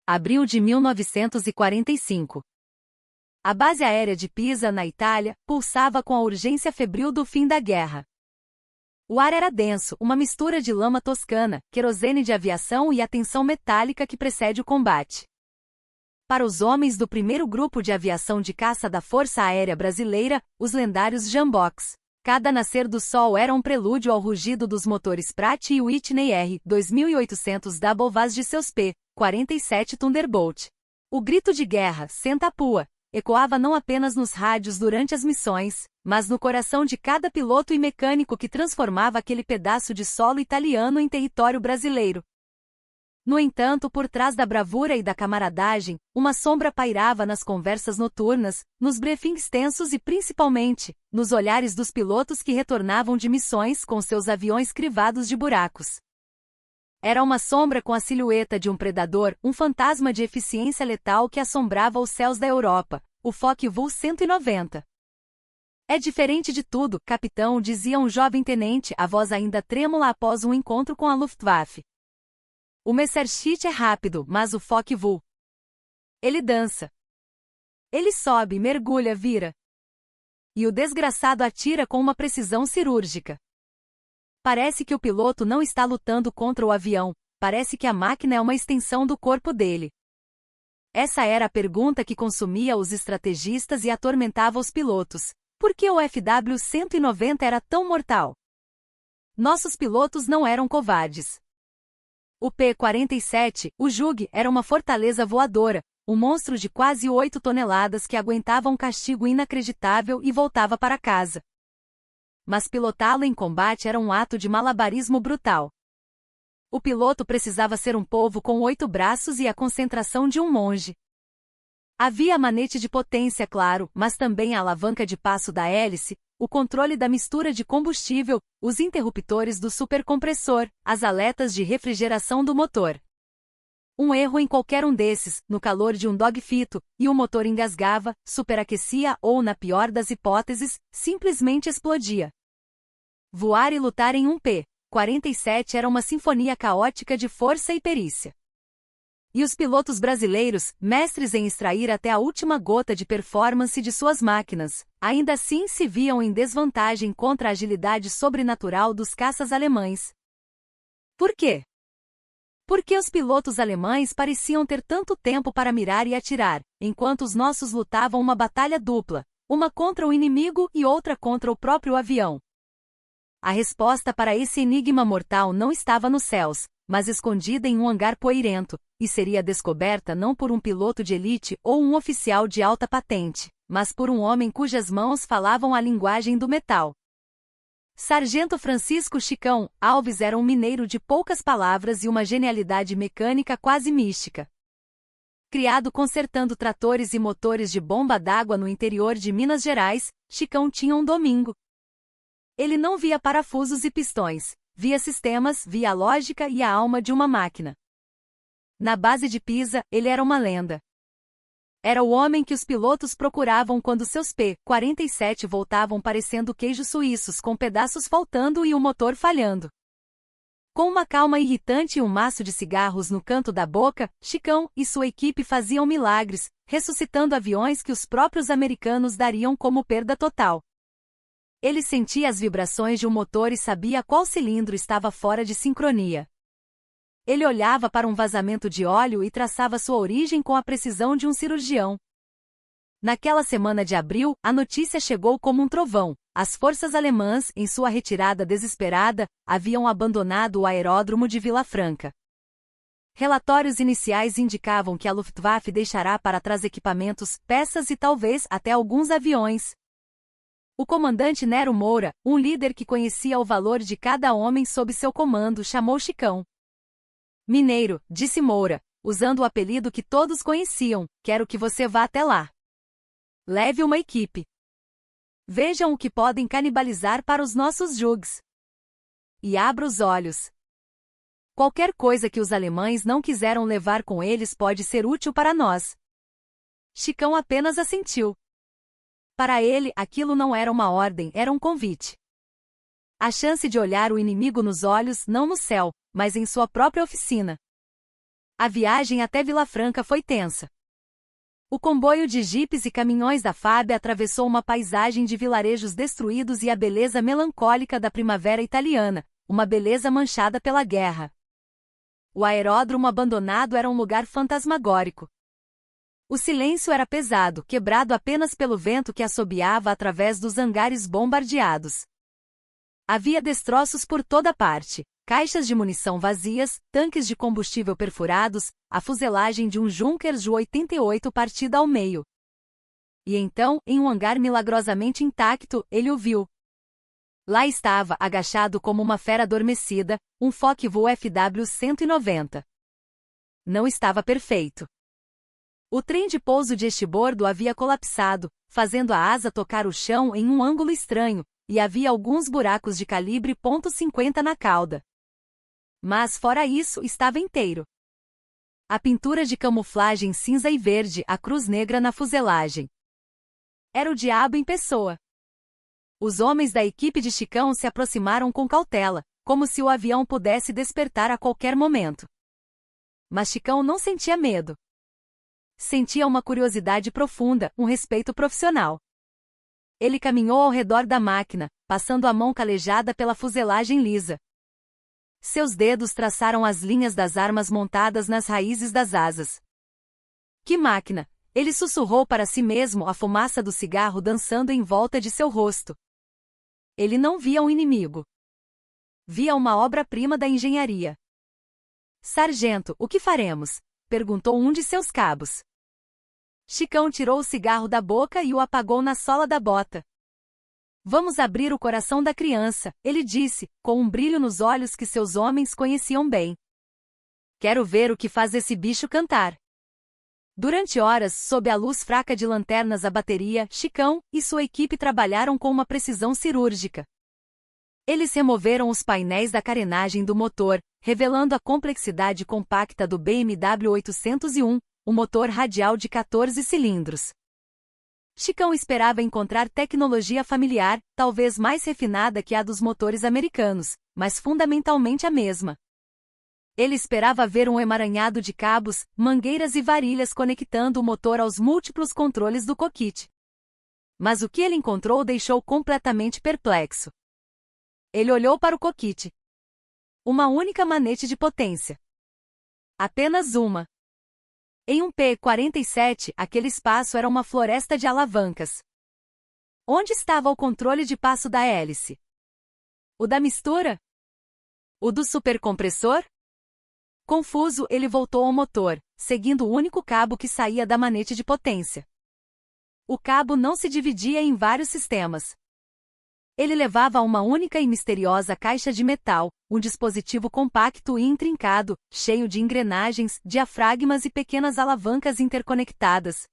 abril de 1945. A base aérea de Pisa, na Itália, pulsava com a urgência febril do fim da guerra. O ar era denso, uma mistura de lama toscana, querosene de aviação e a tensão metálica que precede o combate. Para os homens do primeiro grupo de aviação de caça da Força Aérea Brasileira, os lendários Jamboks, cada nascer do sol era um prelúdio ao rugido dos motores Pratt e Whitney R2800 Double Vaz de seus P-47 Thunderbolt. O grito de guerra, senta a pua, ecoava não apenas nos rádios durante as missões, mas no coração de cada piloto e mecânico que transformava aquele pedaço de solo italiano em território brasileiro. No entanto, por trás da bravura e da camaradagem, uma sombra pairava nas conversas noturnas, nos briefings tensos e principalmente, nos olhares dos pilotos que retornavam de missões com seus aviões crivados de buracos. Era uma sombra com a silhueta de um predador, um fantasma de eficiência letal que assombrava os céus da Europa, o Focke-Wulf 190. É diferente de tudo, capitão, dizia um jovem tenente, a voz ainda trêmula após um encontro com a Luftwaffe. O Messerschmitt é rápido, mas o Focke-Wulf. Ele dança. Ele sobe, mergulha, vira. E o desgraçado atira com uma precisão cirúrgica. Parece que o piloto não está lutando contra o avião, parece que a máquina é uma extensão do corpo dele. Essa era a pergunta que consumia os estrategistas e atormentava os pilotos. Por que o FW-190 era tão mortal? Nossos pilotos não eram covardes. O P-47, o Jug, era uma fortaleza voadora, um monstro de quase 8 toneladas que aguentava um castigo inacreditável e voltava para casa. Mas pilotá-lo em combate era um ato de malabarismo brutal. O piloto precisava ser um polvo com 8 braços e a concentração de um monge. Havia a manete de potência, claro, mas também a alavanca de passo da hélice, o controle da mistura de combustível, os interruptores do supercompressor, as aletas de refrigeração do motor. Um erro em qualquer um desses, no calor de um dogfito, e o motor engasgava, superaquecia ou, na pior das hipóteses, simplesmente explodia. Voar e lutar em um P-47 era uma sinfonia caótica de força e perícia. E os pilotos brasileiros, mestres em extrair até a última gota de performance de suas máquinas, ainda assim se viam em desvantagem contra a agilidade sobrenatural dos caças alemães. Por quê? Porque os pilotos alemães pareciam ter tanto tempo para mirar e atirar, enquanto os nossos lutavam uma batalha dupla, uma contra o inimigo e outra contra o próprio avião. A resposta para esse enigma mortal não estava nos céus, mas escondida em um hangar poeirento, e seria descoberta não por um piloto de elite ou um oficial de alta patente, mas por um homem cujas mãos falavam a linguagem do metal. Sargento Francisco Chicão Alves era um mineiro de poucas palavras e uma genialidade mecânica quase mística. Criado consertando tratores e motores de bomba d'água no interior de Minas Gerais, Chicão tinha um domingo. Ele não via parafusos e pistões, via sistemas, via a lógica e a alma de uma máquina. Na base de Pisa, ele era uma lenda. Era o homem que os pilotos procuravam quando seus P-47 voltavam parecendo queijos suíços com pedaços faltando e o motor falhando. Com uma calma irritante e um maço de cigarros no canto da boca, Chicão e sua equipe faziam milagres, ressuscitando aviões que os próprios americanos dariam como perda total. Ele sentia as vibrações de um motor e sabia qual cilindro estava fora de sincronia. Ele olhava para um vazamento de óleo e traçava sua origem com a precisão de um cirurgião. Naquela semana de abril, a notícia chegou como um trovão. As forças alemãs, em sua retirada desesperada, haviam abandonado o aeródromo de Vila Franca. Relatórios iniciais indicavam que a Luftwaffe deixará para trás equipamentos, peças e talvez até alguns aviões. O comandante Nero Moura, um líder que conhecia o valor de cada homem sob seu comando, chamou Chicão. Mineiro, disse Moura, usando o apelido que todos conheciam, quero que você vá até lá. Leve uma equipe. Vejam o que podem canibalizar para os nossos jugs. E abra os olhos. Qualquer coisa que os alemães não quiseram levar com eles pode ser útil para nós. Chicão apenas assentiu. Para ele, aquilo não era uma ordem, era um convite. A chance de olhar o inimigo nos olhos, não no céu, mas em sua própria oficina. A viagem até Vila Franca foi tensa. O comboio de jipes e caminhões da FAB atravessou uma paisagem de vilarejos destruídos e a beleza melancólica da primavera italiana, uma beleza manchada pela guerra. O aeródromo abandonado era um lugar fantasmagórico. O silêncio era pesado, quebrado apenas pelo vento que assobiava através dos hangares bombardeados. Havia destroços por toda parte, caixas de munição vazias, tanques de combustível perfurados, a fuselagem de um Junkers Ju-88 partida ao meio. E então, em um hangar milagrosamente intacto, ele o viu. Lá estava, agachado como uma fera adormecida, um Focke-Wulf FW-190. Não estava perfeito. O trem de pouso de estibordo havia colapsado, fazendo a asa tocar o chão em um ângulo estranho, e havia alguns buracos de calibre .50 na cauda. Mas fora isso, estava inteiro. A pintura de camuflagem cinza e verde, a cruz negra na fuselagem. Era o diabo em pessoa. Os homens da equipe de Chicão se aproximaram com cautela, como se o avião pudesse despertar a qualquer momento. Mas Chicão não sentia medo. Sentia uma curiosidade profunda, um respeito profissional. Ele caminhou ao redor da máquina, passando a mão calejada pela fuselagem lisa. Seus dedos traçaram as linhas das armas montadas nas raízes das asas. Que máquina! Ele sussurrou para si mesmo, a fumaça do cigarro dançando em volta de seu rosto. Ele não via um inimigo. Via uma obra-prima da engenharia. Sargento, o que faremos? Perguntou um de seus cabos. Chicão tirou o cigarro da boca e o apagou na sola da bota. Vamos abrir o coração da criança, ele disse, com um brilho nos olhos que seus homens conheciam bem. Quero ver o que faz esse bicho cantar. Durante horas, sob a luz fraca de lanternas à bateria, Chicão e sua equipe trabalharam com uma precisão cirúrgica. Eles removeram os painéis da carenagem do motor, revelando a complexidade compacta do BMW 801, um motor radial de 14 cilindros. Chicão esperava encontrar tecnologia familiar, talvez mais refinada que a dos motores americanos, mas fundamentalmente a mesma. Ele esperava ver um emaranhado de cabos, mangueiras e varilhas conectando o motor aos múltiplos controles do cockpit. Mas o que ele encontrou o deixou completamente perplexo. Ele olhou para o cockpit. Uma única manete de potência. Apenas uma. Em um P-47, aquele espaço era uma floresta de alavancas. Onde estava o controle de passo da hélice? O da mistura? O do supercompressor? Confuso, ele voltou ao motor, seguindo o único cabo que saía da manete de potência. O cabo não se dividia em vários sistemas. Ele levava a uma única e misteriosa caixa de metal, um dispositivo compacto e intrincado, cheio de engrenagens, diafragmas e pequenas alavancas interconectadas.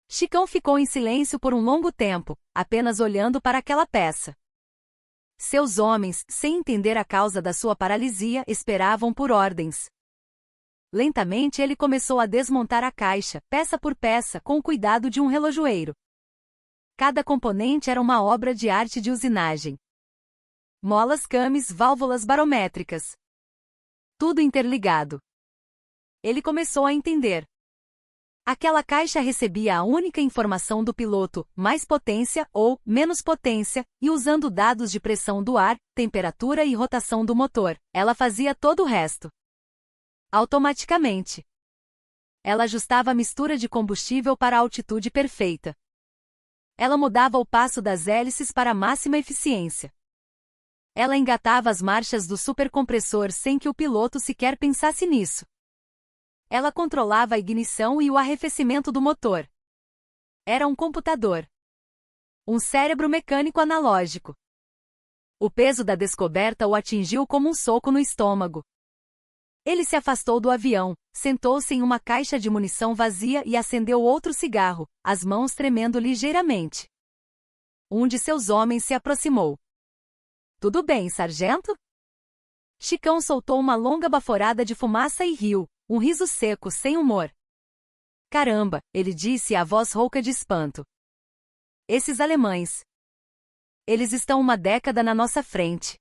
Chicão ficou em silêncio por um longo tempo, apenas olhando para aquela peça. Seus homens, sem entender a causa da sua paralisia, esperavam por ordens. Lentamente ele começou a desmontar a caixa, peça por peça, com o cuidado de um relojoeiro. Cada componente era uma obra de arte de usinagem. Molas cames, válvulas barométricas. Tudo interligado. Ele começou a entender. Aquela caixa recebia a única informação do piloto, mais potência ou menos potência, e usando dados de pressão do ar, temperatura e rotação do motor, ela fazia todo o resto. Automaticamente. Ela ajustava a mistura de combustível para a altitude perfeita. Ela mudava o passo das hélices para a máxima eficiência. Ela engatava as marchas do supercompressor sem que o piloto sequer pensasse nisso. Ela controlava a ignição e o arrefecimento do motor. Era um computador. Um cérebro mecânico analógico. O peso da descoberta o atingiu como um soco no estômago. Ele se afastou do avião, sentou-se em uma caixa de munição vazia e acendeu outro cigarro, as mãos tremendo ligeiramente. Um de seus homens se aproximou. Tudo bem, sargento? Chicão soltou uma longa baforada de fumaça e riu, um riso seco, sem humor. Caramba, ele disse a voz rouca de espanto. Esses alemães. Eles estão uma década na nossa frente.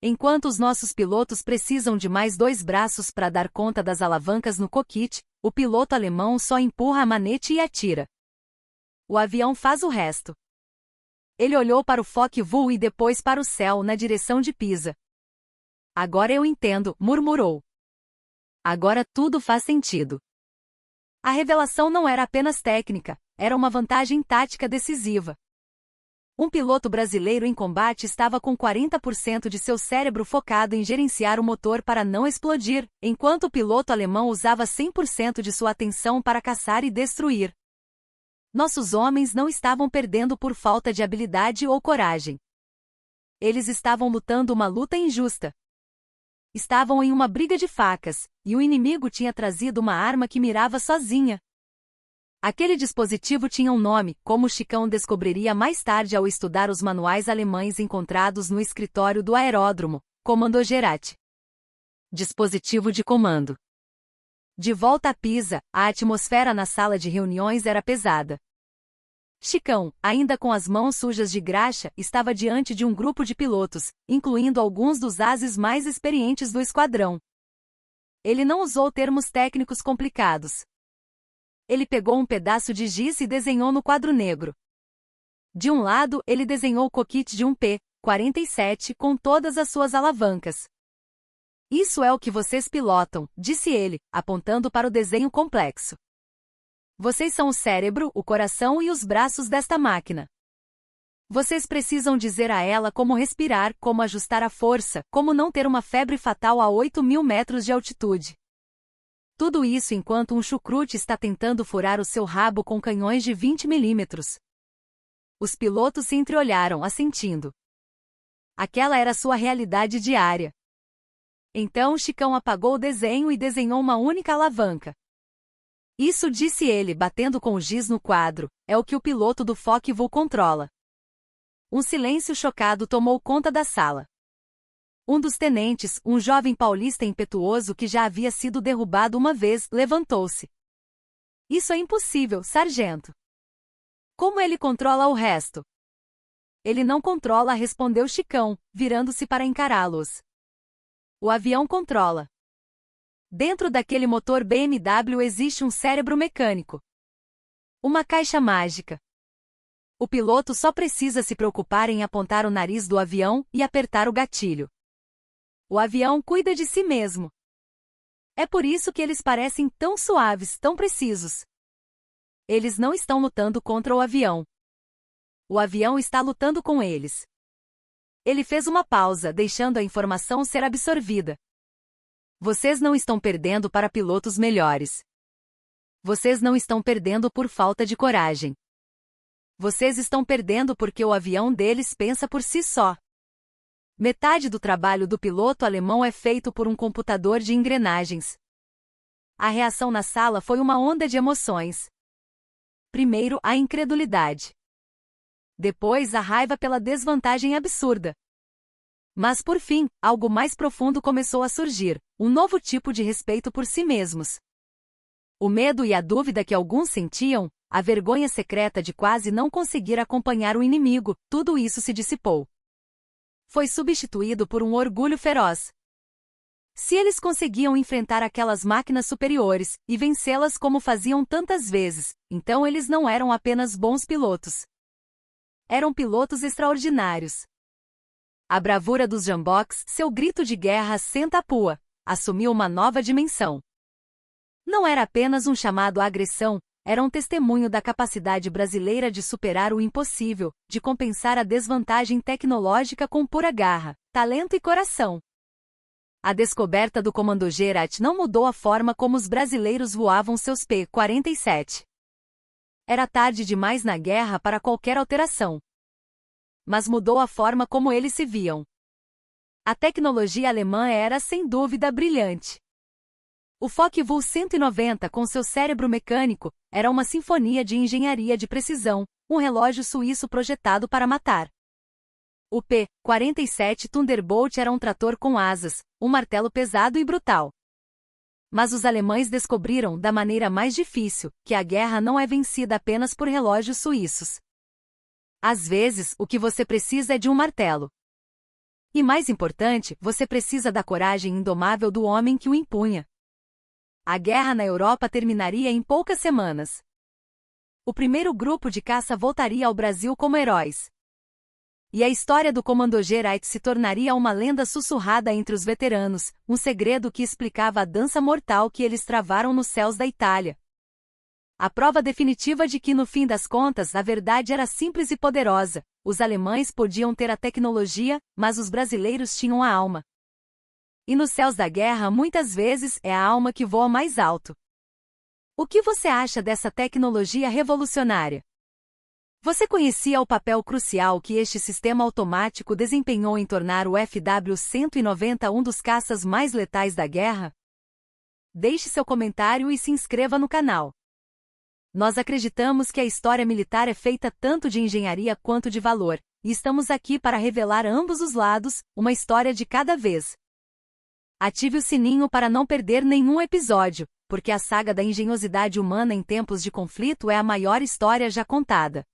Enquanto os nossos pilotos precisam de mais 2 braços para dar conta das alavancas no cockpit, o piloto alemão só empurra a manete e atira. O avião faz o resto. Ele olhou para o Focke-Wulf e depois para o céu na direção de Pisa. Agora eu entendo, murmurou. Agora tudo faz sentido. A revelação não era apenas técnica, era uma vantagem tática decisiva. Um piloto brasileiro em combate estava com 40% de seu cérebro focado em gerenciar o motor para não explodir, enquanto o piloto alemão usava 100% de sua atenção para caçar e destruir. Nossos homens não estavam perdendo por falta de habilidade ou coragem. Eles estavam lutando uma luta injusta. Estavam em uma briga de facas, e o inimigo tinha trazido uma arma que mirava sozinha. Aquele dispositivo tinha um nome, como Chicão descobriria mais tarde ao estudar os manuais alemães encontrados no escritório do aeródromo: Kommandogerät. Dispositivo de comando. De volta a Pisa, a atmosfera na sala de reuniões era pesada. Chicão, ainda com as mãos sujas de graxa, estava diante de um grupo de pilotos, incluindo alguns dos ases mais experientes do esquadrão. Ele não usou termos técnicos complicados. Ele pegou um pedaço de giz e desenhou no quadro negro. De um lado, ele desenhou o cockpit de um P-47 com todas as suas alavancas. Isso é o que vocês pilotam, disse ele, apontando para o desenho complexo. Vocês são o cérebro, o coração e os braços desta máquina. Vocês precisam dizer a ela como respirar, como ajustar a força, como não ter uma febre fatal a 8.000 metros de altitude. Tudo isso enquanto um chucrute está tentando furar o seu rabo com canhões de 20 milímetros. Os pilotos se entreolharam, assentindo. Aquela era sua realidade diária. Então Chicão apagou o desenho e desenhou uma única alavanca. Isso, disse ele, batendo com o giz no quadro, é o que o piloto do Focke-Wulf controla. Um silêncio chocado tomou conta da sala. Um dos tenentes, um jovem paulista impetuoso que já havia sido derrubado uma vez, levantou-se. Isso é impossível, sargento. Como ele controla o resto? Ele não controla, respondeu Chicão, virando-se para encará-los. O avião controla. Dentro daquele motor BMW existe um cérebro mecânico. Uma caixa mágica. O piloto só precisa se preocupar em apontar o nariz do avião e apertar o gatilho. O avião cuida de si mesmo. É por isso que eles parecem tão suaves, tão precisos. Eles não estão lutando contra o avião. O avião está lutando com eles. Ele fez uma pausa, deixando a informação ser absorvida. Vocês não estão perdendo para pilotos melhores. Vocês não estão perdendo por falta de coragem. Vocês estão perdendo porque o avião deles pensa por si só. Metade do trabalho do piloto alemão é feito por um computador de engrenagens. A reação na sala foi uma onda de emoções. Primeiro, a incredulidade. Depois, a raiva pela desvantagem absurda. Mas por fim, algo mais profundo começou a surgir, um novo tipo de respeito por si mesmos. O medo e a dúvida que alguns sentiam, a vergonha secreta de quase não conseguir acompanhar o inimigo, tudo isso se dissipou. Foi substituído por um orgulho feroz. Se eles conseguiam enfrentar aquelas máquinas superiores e vencê-las como faziam tantas vezes, então eles não eram apenas bons pilotos. Eram pilotos extraordinários. A bravura dos Jamboks, seu grito de guerra senta a pua, assumiu uma nova dimensão. Não era apenas um chamado à agressão, era um testemunho da capacidade brasileira de superar o impossível, de compensar a desvantagem tecnológica com pura garra, talento e coração. A descoberta do Kommandogerät não mudou a forma como os brasileiros voavam seus P-47. Era tarde demais na guerra para qualquer alteração. Mas mudou a forma como eles se viam. A tecnologia alemã era, sem dúvida, brilhante. O Focke-Wulf 190, com seu cérebro mecânico, era uma sinfonia de engenharia de precisão, um relógio suíço projetado para matar. O P-47 Thunderbolt era um trator com asas, um martelo pesado e brutal. Mas os alemães descobriram, da maneira mais difícil, que a guerra não é vencida apenas por relógios suíços. Às vezes, o que você precisa é de um martelo. E mais importante, você precisa da coragem indomável do homem que o impunha. A guerra na Europa terminaria em poucas semanas. O primeiro grupo de caça voltaria ao Brasil como heróis. E a história do Comandante Wright se tornaria uma lenda sussurrada entre os veteranos, um segredo que explicava a dança mortal que eles travaram nos céus da Itália. A prova definitiva de que, no fim das contas, a verdade era simples e poderosa. Os alemães podiam ter a tecnologia, mas os brasileiros tinham a alma. E nos céus da guerra, muitas vezes, é a alma que voa mais alto. O que você acha dessa tecnologia revolucionária? Você conhecia o papel crucial que este sistema automático desempenhou em tornar o FW-190 um dos caças mais letais da guerra? Deixe seu comentário e se inscreva no canal. Nós acreditamos que a história militar é feita tanto de engenharia quanto de valor, e estamos aqui para revelar ambos os lados, uma história de cada vez. Ative o sininho para não perder nenhum episódio, porque a saga da engenhosidade humana em tempos de conflito é a maior história já contada.